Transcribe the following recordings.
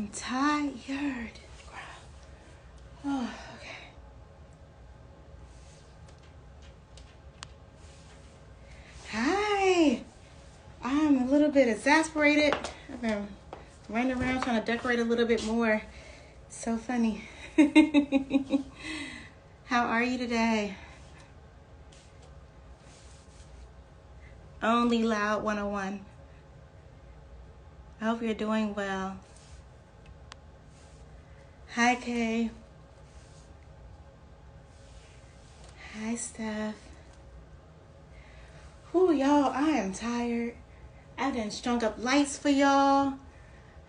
am tired. Oh, okay. Hi. I'm a little bit exasperated. I've been running around trying to decorate a little bit more. So funny. How are you today? Only Loud 101. I hope you're doing well. Hi, Kay. Hi, Steph. Whew, y'all, I am tired. I done strung up lights for y'all.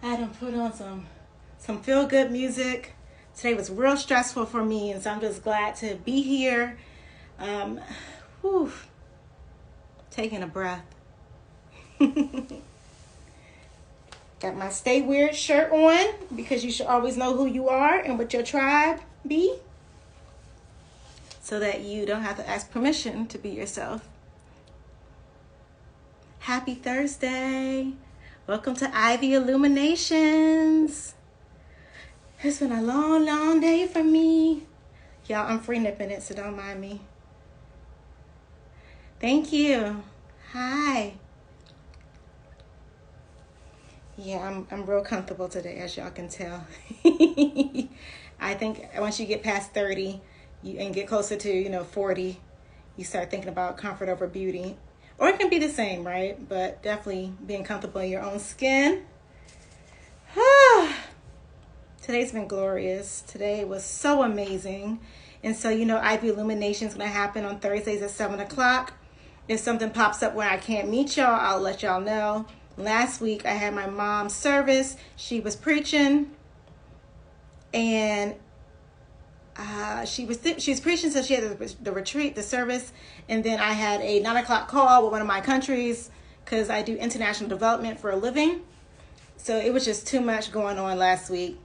I done put on some feel-good music. Today was real stressful for me, and so I'm just glad to be here. Taking a breath. Got my Stay Weird shirt on because you should always know who you are and what your tribe be, so that you don't have to ask permission to be yourself. Happy Thursday. Welcome to Ivy Illuminations. It's been a long, long day for me. Y'all, I'm free nipping it, so don't mind me. Thank you. Hi. Yeah, I'm real comfortable today, as y'all can tell. I think once you get past 30 and get closer to 40, you start thinking about comfort over beauty. Or it can be the same, right? But definitely being comfortable in your own skin. Today's been glorious. Today was so amazing. And so, Ivy Illuminations going to happen on Thursdays at 7 o'clock. If something pops up where I can't meet y'all, I'll let y'all know. Last week, I had my mom's service. She was preaching. And she was preaching, so she had the retreat, the service. And then I had a 9 o'clock call with one of my countries because I do international development for a living. So it was just too much going on last week.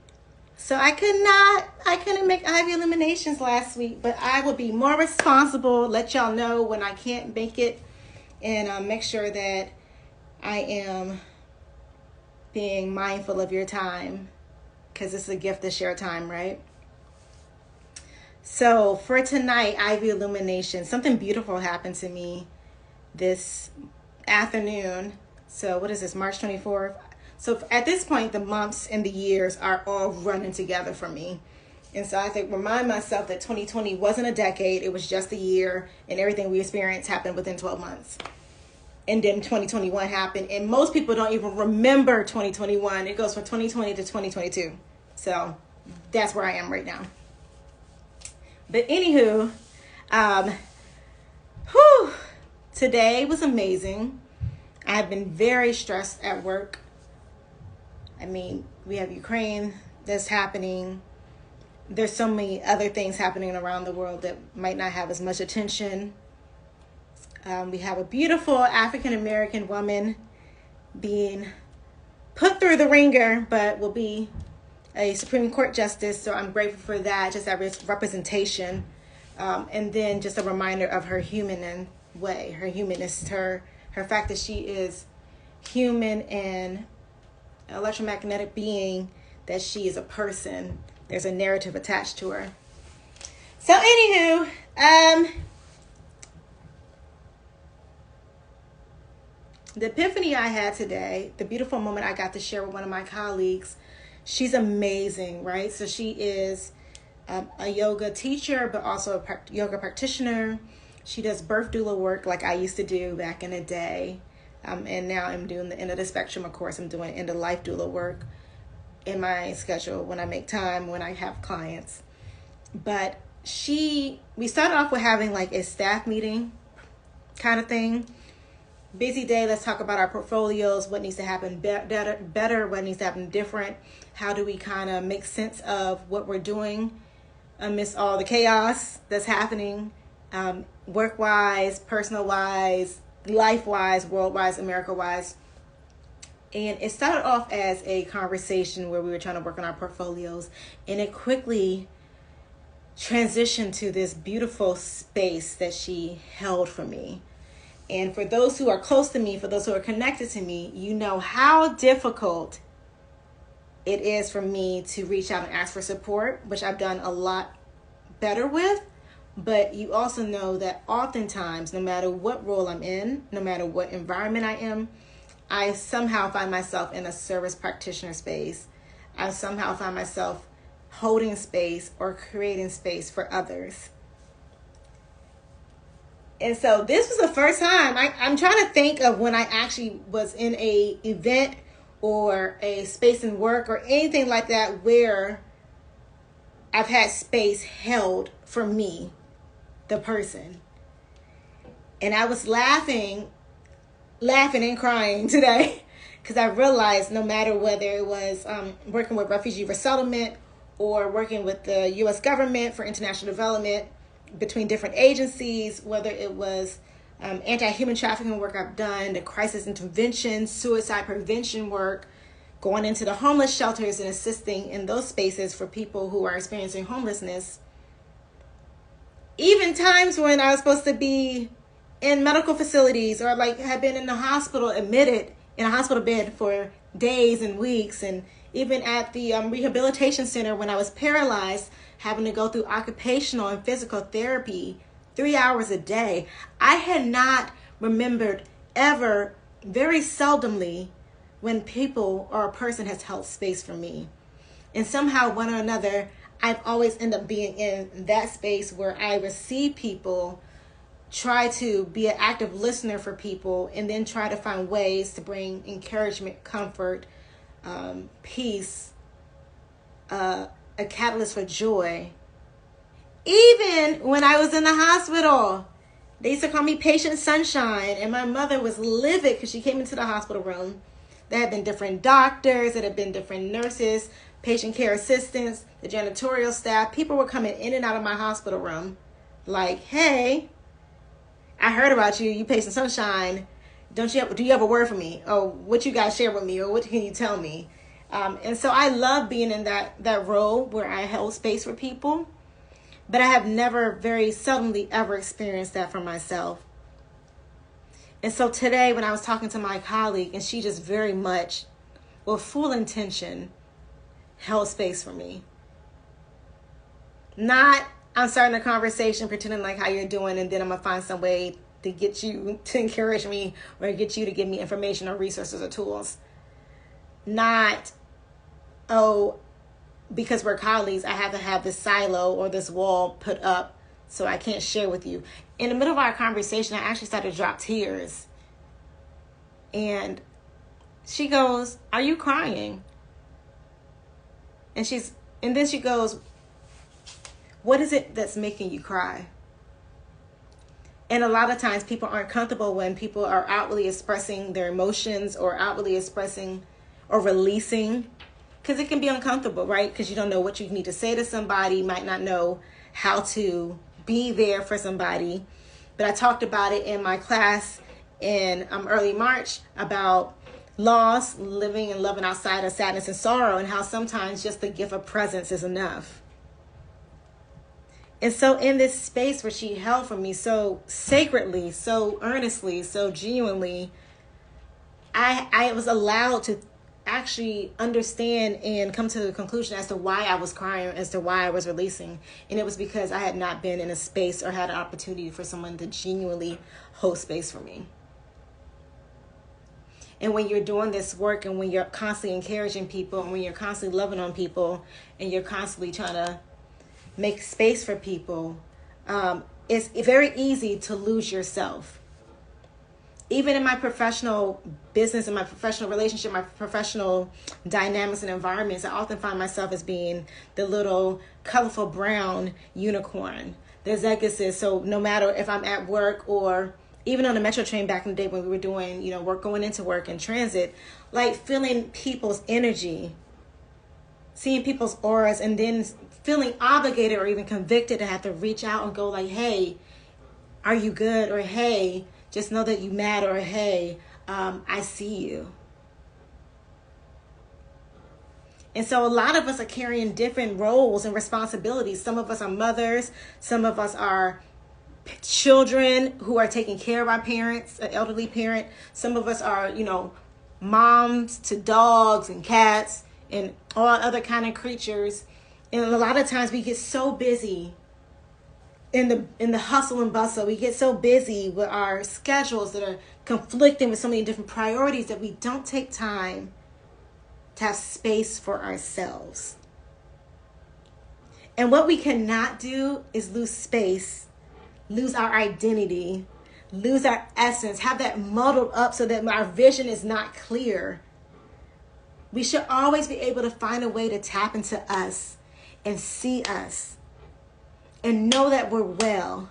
So I couldn't make Ivy Illuminations last week, but I will be more responsible, let y'all know when I can't make it, and make sure that I am being mindful of your time, because it's a gift to share time, right? So for tonight, Ivy Illumination, something beautiful happened to me this afternoon. So what is this, March 24th? So at this point, the months and the years are all running together for me. And so I think remind myself that 2020 wasn't a decade. It was just a year, and everything we experienced happened within 12 months. And then 2021 happened, and most people don't even remember 2021. It goes from 2020 to 2022. So that's where I am right now. But anywho, today was amazing. I've been very stressed at work. I mean, we have Ukraine that's happening. There's so many other things happening around the world that might not have as much attention. We have a beautiful African-American woman being put through the ringer, but will be a Supreme Court justice. So I'm grateful for that, just that representation. And then just a reminder of her human way, her humanness, her fact that she is human and electromagnetic being, that she is a person. There's a narrative attached to her. So anywho, the epiphany I had today, the beautiful moment I got to share with one of my colleagues, she's amazing, right? So she is a yoga teacher, but also a yoga practitioner. She does birth doula work like I used to do back in the day. And now I'm doing the end of the spectrum. Of course, I'm doing end of life doula work in my schedule when I make time, when I have clients. But we started off with having like a staff meeting kind of thing. Busy day, let's talk about our portfolios, what needs to happen better, what needs to happen different. How do we kind of make sense of what we're doing amidst all the chaos that's happening, work-wise, personal-wise, life-wise, world-wise, America-wise. And it started off as a conversation where we were trying to work on our portfolios, and it quickly transitioned to this beautiful space that she held for me. And for those who are close to me, for those who are connected to me, you know how difficult it is for me to reach out and ask for support, which I've done a lot better with. But you also know that oftentimes, no matter what role I'm in, no matter what environment I am, I somehow find myself in a service practitioner space. I somehow find myself holding space or creating space for others. And so this was the first time I'm trying to think of when I actually was in a event or a space in work or anything like that where I've had space held for me, the person. And I was laughing and crying today because I realized no matter whether it was working with refugee resettlement or working with the U.S. government for international development, between different agencies, whether it was anti-human trafficking work I've done, the crisis intervention, suicide prevention work, going into the homeless shelters and assisting in those spaces for people who are experiencing homelessness. Even times when I was supposed to be in medical facilities or like had been in the hospital, admitted in a hospital bed for days and weeks, and even at the rehabilitation center when I was paralyzed, having to go through occupational and physical therapy 3 hours a day. I had not remembered ever, very seldomly, when people or a person has held space for me. And somehow, one or another, I've always ended up being in that space where I receive people, try to be an active listener for people, and then try to find ways to bring encouragement, comfort, peace, a catalyst for joy. Even when I was in the hospital, they used to call me Patient Sunshine, and my mother was livid because she came into the hospital room. There had been different doctors, there had been different nurses, patient care assistants, the janitorial staff. People were coming in and out of my hospital room like, hey, I heard about you, you Patient Sunshine. Do you have a word for me? Or what you guys share with me? Or what can you tell me? And so I love being in that role where I held space for people. But I have never, very seldomly ever experienced that for myself. And so today when I was talking to my colleague, and she just very much, with full intention, held space for me. Not, I'm starting a conversation pretending like how you're doing, and then I'm going to find some way to get you to encourage me or get you to give me information or resources or tools. Not, oh, because we're colleagues, I have to have this silo or this wall put up so I can't share with you. In the middle of our conversation, I actually started to drop tears. And she goes, are you crying? And then she goes, what is it that's making you cry? And a lot of times people aren't comfortable when people are outwardly expressing their emotions or outwardly expressing or releasing, because it can be uncomfortable, right? Because you don't know what you need to say to somebody, you might not know how to be there for somebody. But I talked about it in my class in early March about loss, living and loving outside of sadness and sorrow, and how sometimes just the gift of presence is enough. And so in this space where she held for me so sacredly, so earnestly, so genuinely, I was allowed to actually understand and come to the conclusion as to why I was crying, as to why I was releasing. And it was because I had not been in a space or had an opportunity for someone to genuinely hold space for me. And when you're doing this work, and when you're constantly encouraging people, and when you're constantly loving on people, and you're constantly trying to make space for people, it's very easy to lose yourself. Even in my professional business, in my professional relationship, my professional dynamics and environments, I often find myself as being the little colorful brown unicorn. The executive. So no matter if I'm at work or even on the metro train back in the day when we were doing, work, going into work and transit, like feeling people's energy, seeing people's auras, and then feeling obligated or even convicted to have to reach out and go like, hey, are you good? Or hey, just know that you matter. Or hey, I see you. And so a lot of us are carrying different roles and responsibilities. Some of us are mothers. Some of us are children who are taking care of our parents, an elderly parent. Some of us are, moms to dogs and cats. and all other kind of creatures. And a lot of times we get so busy in the hustle and bustle. We get so busy with our schedules that are conflicting with so many different priorities that we don't take time to have space for ourselves. And what we cannot do is lose space, lose our identity, lose our essence, have that muddled up so that our vision is not clear. We should always be able to find a way to tap into us and see us and know that we're well.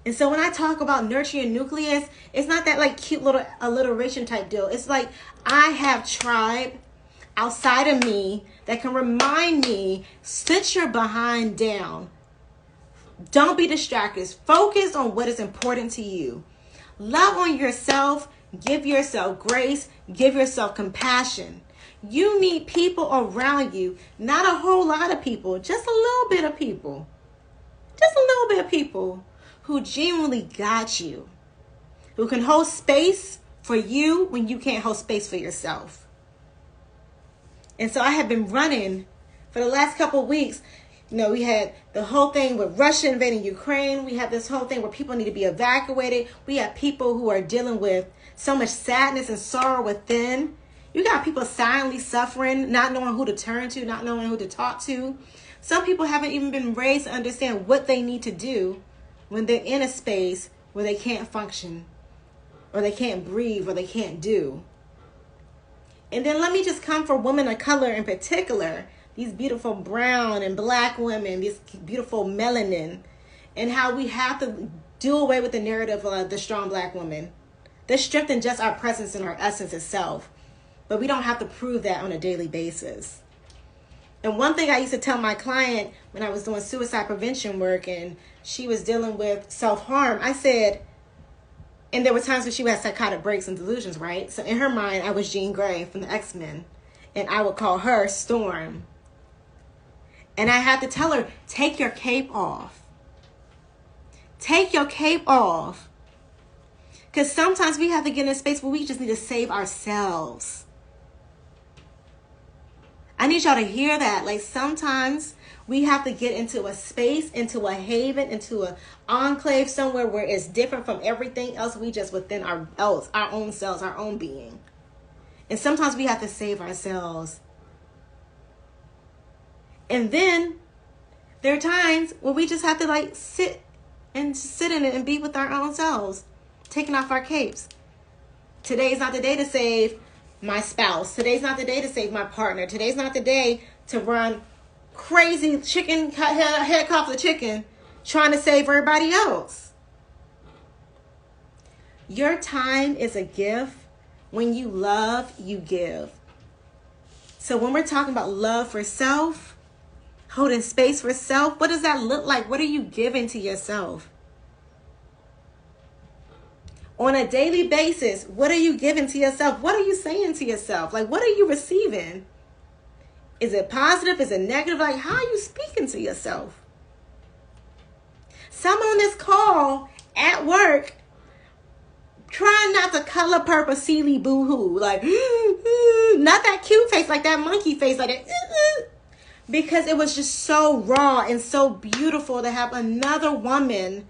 And so when I talk about nurturing your nucleus, it's not that like cute little alliteration type deal. It's like I have tribe outside of me that can remind me, sit your behind down. Don't be distracted. Focus on what is important to you. Love on yourself. Give yourself grace. Give yourself compassion. You need people around you, not a whole lot of people, just a little bit of people. Just a little bit of people who genuinely got you, who can hold space for you when you can't hold space for yourself. And so I have been running for the last couple of weeks. You know, we had the whole thing with Russia invading Ukraine. We have this whole thing where people need to be evacuated. We have people who are dealing with so much sadness and sorrow within. You got people silently suffering, not knowing who to turn to, not knowing who to talk to. Some people haven't even been raised to understand what they need to do when they're in a space where they can't function, or they can't breathe, or they can't do. And then let me just come for women of color in particular, these beautiful brown and black women, this beautiful melanin, and how we have to do away with the narrative of the strong black woman. There's strength in just our presence and our essence itself, but we don't have to prove that on a daily basis. And one thing I used to tell my client when I was doing suicide prevention work and she was dealing with self-harm, I said, and there were times when she would have psychotic breaks and delusions, right? So in her mind, I was Jean Grey from the X-Men, and I would call her Storm. And I had to tell her, take your cape off. Take your cape off. Because sometimes we have to get in a space where we just need to save ourselves. I need y'all to hear that. Like sometimes we have to get into a space, into a haven, into an enclave somewhere where it's different from everything else. We just within our own selves, our own being. And sometimes we have to save ourselves. And then there are times where we just have to like sit in it and be with our own selves, taking off our capes. Today's not the day to save my spouse. Today's not the day to save my partner. Today's not the day to run crazy chicken, head off the chicken, trying to save everybody else. Your time is a gift. When you love, you give. So when we're talking about love for self, holding space for self, what does that look like? What are you giving to yourself? On a daily basis, what are you giving to yourself? What are you saying to yourself? Like, what are you receiving? Is it positive? Is it negative? Like, how are you speaking to yourself? Some on this call at work trying not to color purposely boo-hoo. Like, not that cute face, like that monkey face, like that. Because it was just so raw and so beautiful to have another woman,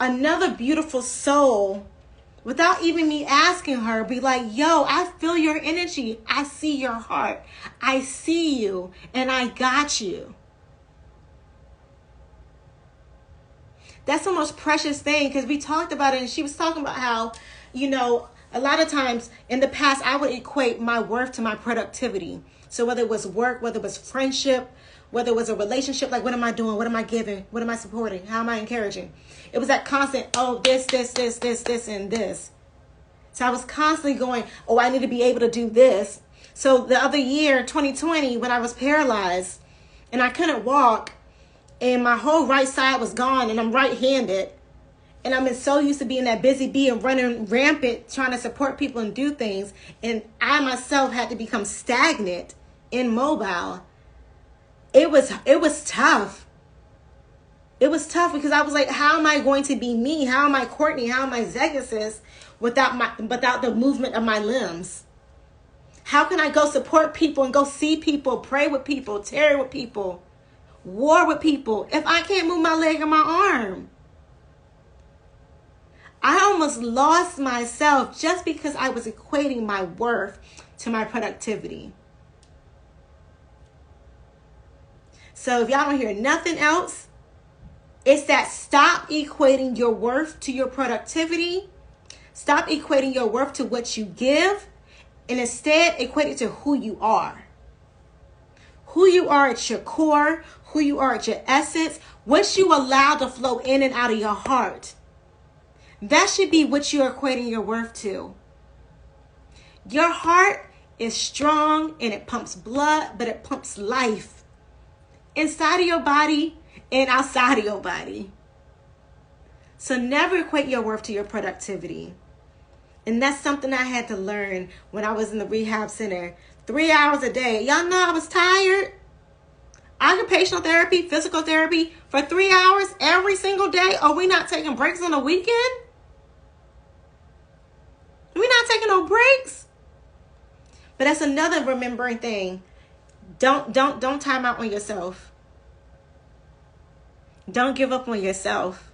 another beautiful soul, without even me asking her, be like, yo, I feel your energy. I see your heart. I see you and I got you. That's the most precious thing, because we talked about it and she was talking about how, you know, a lot of times in the past, I would equate my worth to my productivity. So whether it was work, whether it was friendship, whether it was a relationship, like what am I doing? What am I giving? What am I supporting? How am I encouraging? It was that constant, oh, this, and this. So I was constantly going, oh, I need to be able to do this. So the other year, 2020, when I was paralyzed and I couldn't walk and my whole right side was gone and I'm right-handed, and I'm so used to being that busy bee and running rampant, trying to support people and do things. And I myself had to become stagnant, immobile. It was tough. It was tough because I was like, how am I going to be me? How am I Courtney? How am I Zegasis without the movement of my limbs? How can I go support people and go see people, pray with people, tarry with people, war with people if I can't move my leg or my arm? I almost lost myself just because I was equating my worth to my productivity. So if y'all don't hear nothing else, it's that stop equating your worth to your productivity. Stop equating your worth to what you give, and instead equate it to who you are. Who you are at your core, who you are at your essence, what you allow to flow in and out of your heart. That should be what you're equating your worth to. Your heart is strong and it pumps blood, but it pumps life inside of your body and outside of your body. So never equate your worth to your productivity. And that's something I had to learn when I was in the rehab center. 3 hours a day. Y'all know I was tired. Occupational therapy, physical therapy for 3 hours every single day. Are we not taking breaks on the weekend? We're not taking no breaks. But that's another remembering thing. Don't time out on yourself. Don't give up on yourself.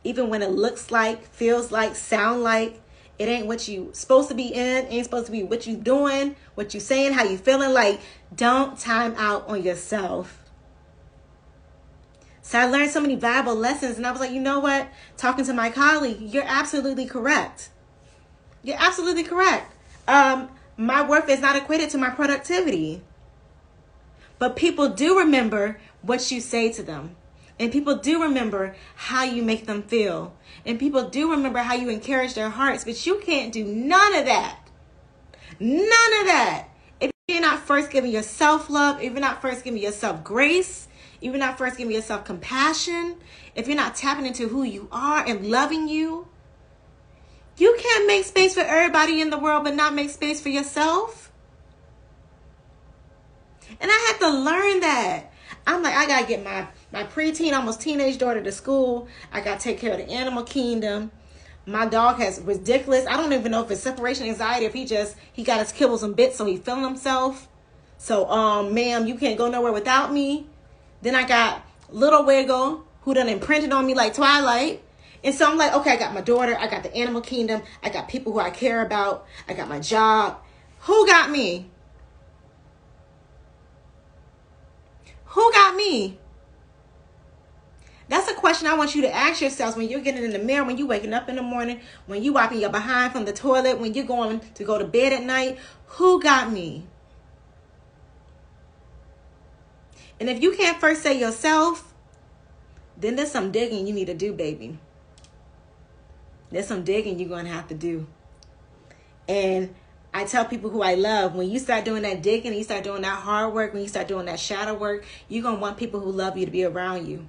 Even when it looks like, feels like, sound like it ain't what you supposed to be in, ain't supposed to be what you doing, what you saying, how you feeling. Like, don't time out on yourself. So I learned so many valuable lessons, and I was like, you know what? Talking to my colleague, you're absolutely correct. You're absolutely correct. My worth is not equated to my productivity. But people do remember what you say to them. And people do remember how you make them feel. And people do remember how you encourage their hearts. But you can't do none of that. None of that. If you're not first giving yourself love, if you're not first giving yourself grace, if you're not first giving yourself compassion, if you're not tapping into who you are and loving you, you can't make space for everybody in the world but not make space for yourself. And I had to learn that. I'm like, I got to get my preteen, almost teenage daughter to school. I got to take care of the animal kingdom. My dog has ridiculous, I don't even know if it's separation anxiety, if he got his kibbles and bits, so he feeling himself. So, ma'am, you can't go nowhere without me. Then I got little Wiggle, who done imprinted on me like Twilight. And so I'm like, okay, I got my daughter, I got the animal kingdom, I got people who I care about, I got my job. Who got me? Who got me? That's a question I want you to ask yourselves when you're getting in the mirror, when you're waking up in the morning, when you're wiping your behind from the toilet, when you're going to go to bed at night. Who got me? And if you can't first say yourself, then there's some digging you need to do, baby. There's some digging you're going to have to do. And I tell people who I love, when you start doing that digging, you start doing that hard work, when you start doing that shadow work, you're going to want people who love you to be around you.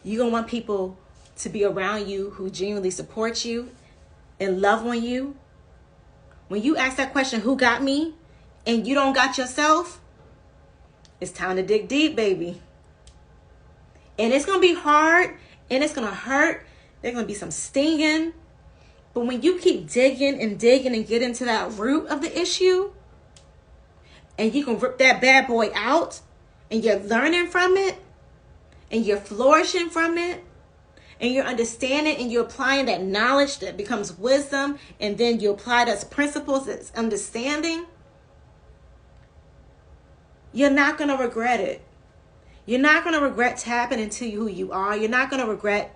You're going to want people to be around you who genuinely support you and love on you. When you ask that question, who got me? And you don't got yourself, it's time to dig deep, baby. And it's going to be hard and it's going to hurt. There's going to be some stinging. But when you keep digging and get into that root of the issue, and you can rip that bad boy out, and you're learning from it, and you're flourishing from it, and you're understanding and you're applying that knowledge that becomes wisdom, and then you apply those principles that's understanding, you're not going to regret it. You're not going to regret tapping into who you are. You're not going to regret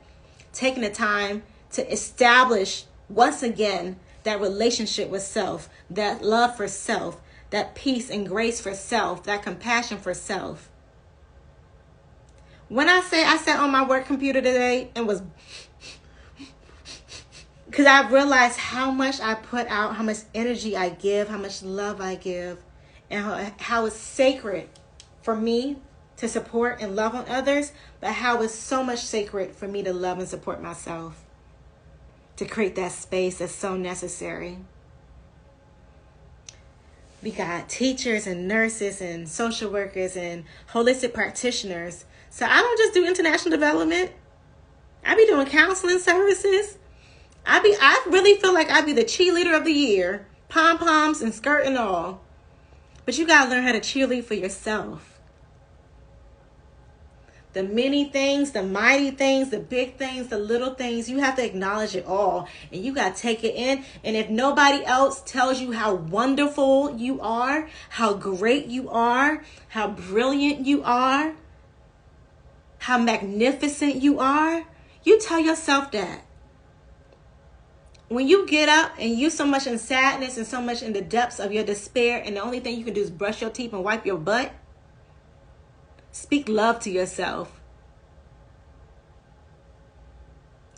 taking the time to establish once again that relationship with self, that love for self, that peace and grace for self, that compassion for self. When I say I sat on my work computer today and was, because I realized how much I put out, how much energy I give, how much love I give, and how it's sacred for me to support and love on others, but how it's so much sacred for me to love and support myself, to create that space that's so necessary. We got teachers and nurses and social workers and holistic practitioners. So I don't just do international development. I be doing counseling services. I really feel like I'd be the cheerleader of the year. Pom-poms and skirt and all. But you got to learn how to cheerlead for yourself. The many things, the mighty things, the big things, the little things, you have to acknowledge it all. And you got to take it in. And if nobody else tells you how wonderful you are, how great you are, how brilliant you are, how magnificent you are, you tell yourself that. When you get up and you're so much in sadness and so much in the depths of your despair, and the only thing you can do is brush your teeth and wipe your butt, speak love to yourself.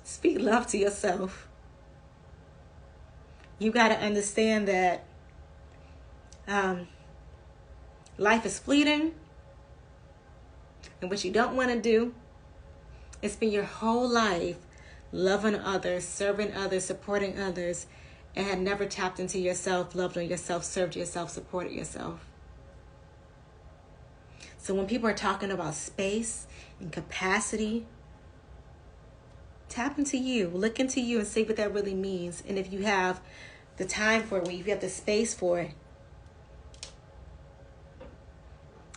Speak love to yourself. You got to understand that life is fleeting. And what you don't want to do is spend your whole life loving others, serving others, supporting others, and had never tapped into yourself, loved on yourself, served yourself, supported yourself. So when people are talking about space and capacity, tap into you, look into you and see what that really means. And if you have the time for it, if you have the space for it.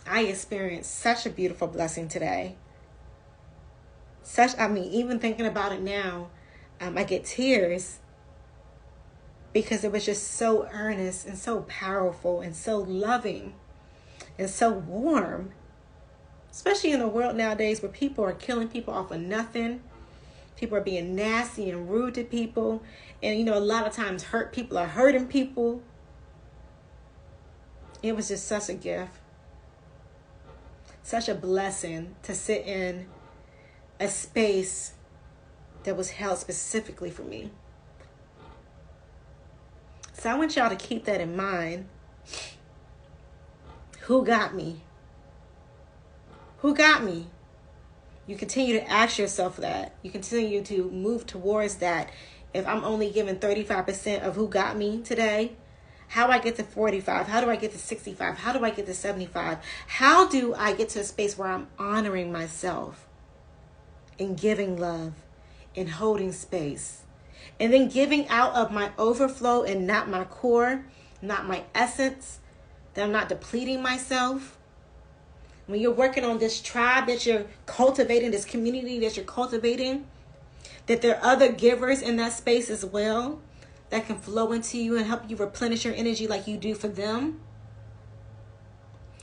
I experienced such a beautiful blessing today. Even thinking about it now, I get tears because it was just so earnest and so powerful and so loving and so warm. Especially in a world nowadays where people are killing people off of nothing. People are being nasty and rude to people. And, a lot of times people are hurting people. It was just such a gift. Such a blessing to sit in a space that was held specifically for me. So I want y'all to keep that in mind. Who got me? Who got me? You continue to ask yourself that. You continue to move towards that. If I'm only giving 35% of who got me today, how do I get to 45? How do I get to 65? How do I get to 75? How do I get to a space where I'm honoring myself and giving love and holding space? And then giving out of my overflow and not my core, not my essence, that I'm not depleting myself. When you're working on this tribe that you're cultivating, this community that you're cultivating, that there are other givers in that space as well that can flow into you and help you replenish your energy like you do for them.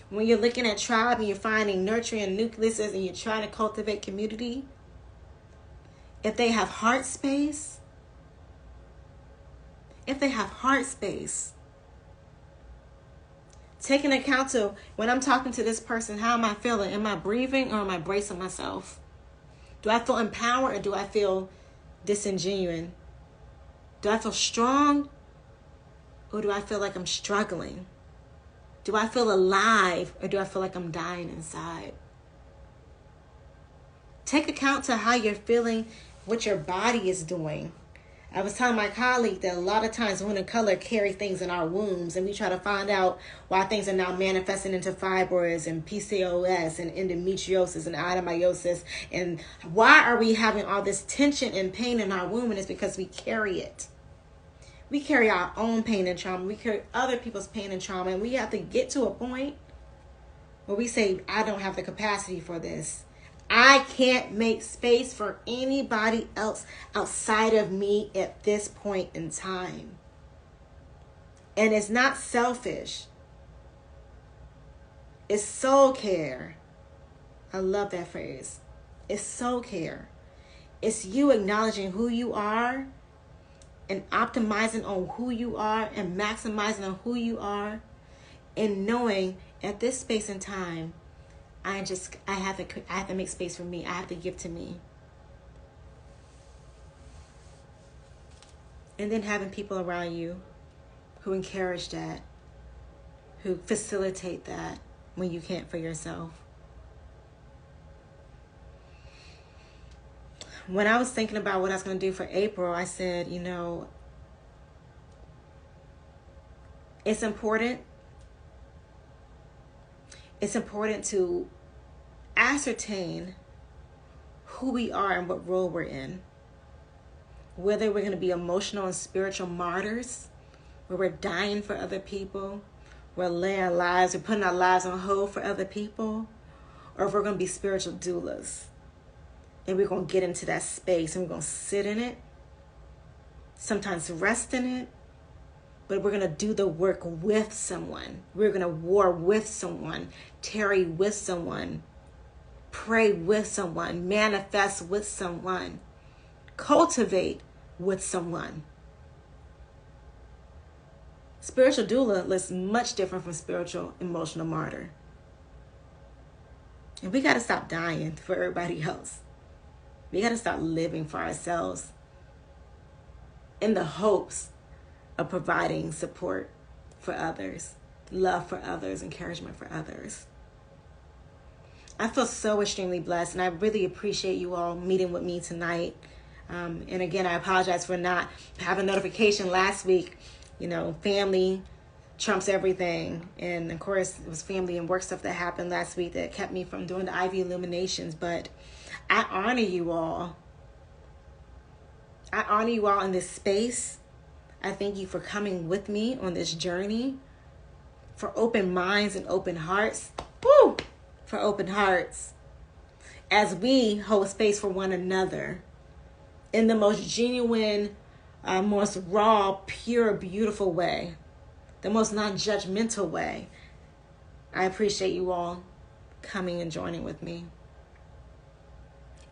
When you're looking at tribe and you're finding nurturing nucleuses and you're trying to cultivate community, if they have heart space, taking account to when I'm talking to this person, how am I feeling? Am I breathing or am I bracing myself? Do I feel empowered or do I feel disingenuine? Do I feel strong or do I feel like I'm struggling? Do I feel alive or do I feel like I'm dying inside? Take account to how you're feeling, what your body is doing. I was telling my colleague that a lot of times women of color carry things in our wombs and we try to find out why things are now manifesting into fibroids and PCOS and endometriosis and adenomyosis. And why are we having all this tension and pain in our womb? And it's because we carry it. We carry our own pain and trauma. We carry other people's pain and trauma. And we have to get to a point where we say, I don't have the capacity for this. I can't make space for anybody else outside of me at this point in time. And it's not selfish. It's soul care. I love that phrase. It's soul care. It's you acknowledging who you are and optimizing on who you are and maximizing on who you are and knowing at this space and time, I have to make space for me. I have to give to me. And then having people around you who encourage that, who facilitate that when you can't for yourself. When I was thinking about what I was going to do for April, I said, it's important. It's important to ascertain who we are and what role we're in. Whether we're going to be emotional and spiritual martyrs, where we're dying for other people, we're putting our lives on hold for other people, or if we're going to be spiritual doulas. And we're going to get into that space and we're going to sit in it, sometimes rest in it, but we're going to do the work with someone. We're going to war with someone, tarry with someone, pray with someone, manifest with someone, cultivate with someone. Spiritual doula looks much different from spiritual emotional martyr. And we got to stop dying for everybody else. We got to start living for ourselves in the hopes of providing support for others, love for others, encouragement for others. I feel so extremely blessed, and I really appreciate you all meeting with me tonight. And again, I apologize for not having notification last week. You know, family trumps everything. And of course, it was family and work stuff that happened last week that kept me from doing the Ivy Illuminations. But I honor you all. I honor you all in this space. I thank you for coming with me on this journey, for open minds and open hearts. Woo! For open hearts. As we hold space for one another in the most genuine, most raw, pure, beautiful way, the most non-judgmental way. I appreciate you all coming and joining with me.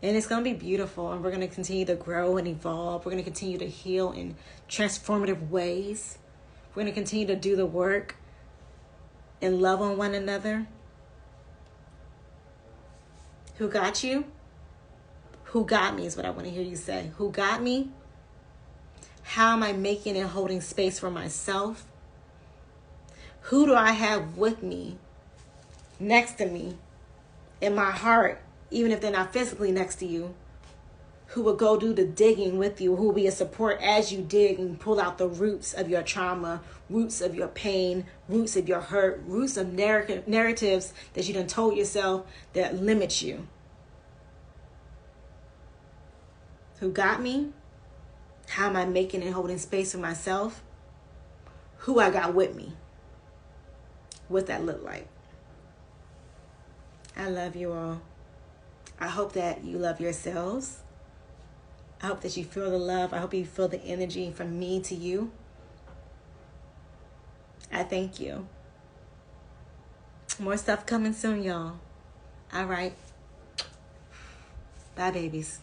And it's going to be beautiful, and we're going to continue to grow and evolve. We're going to continue to heal in transformative ways. We're going to continue to do the work and love on one another. Who got you? Who got me is what I want to hear you say. Who got me? How am I making and holding space for myself? Who do I have with me, next to me, in my heart, even if they're not physically next to you, who will go do the digging with you, who will be a support as you dig and pull out the roots of your trauma, roots of your pain, roots of your hurt, roots of narratives that you done told yourself that limit you. Who got me? How am I making and holding space for myself? Who I got with me? What that look like? I love you all. I hope that you love yourselves. I hope that you feel the love. I hope you feel the energy from me to you. I thank you. More stuff coming soon, y'all. All right. Bye, babies.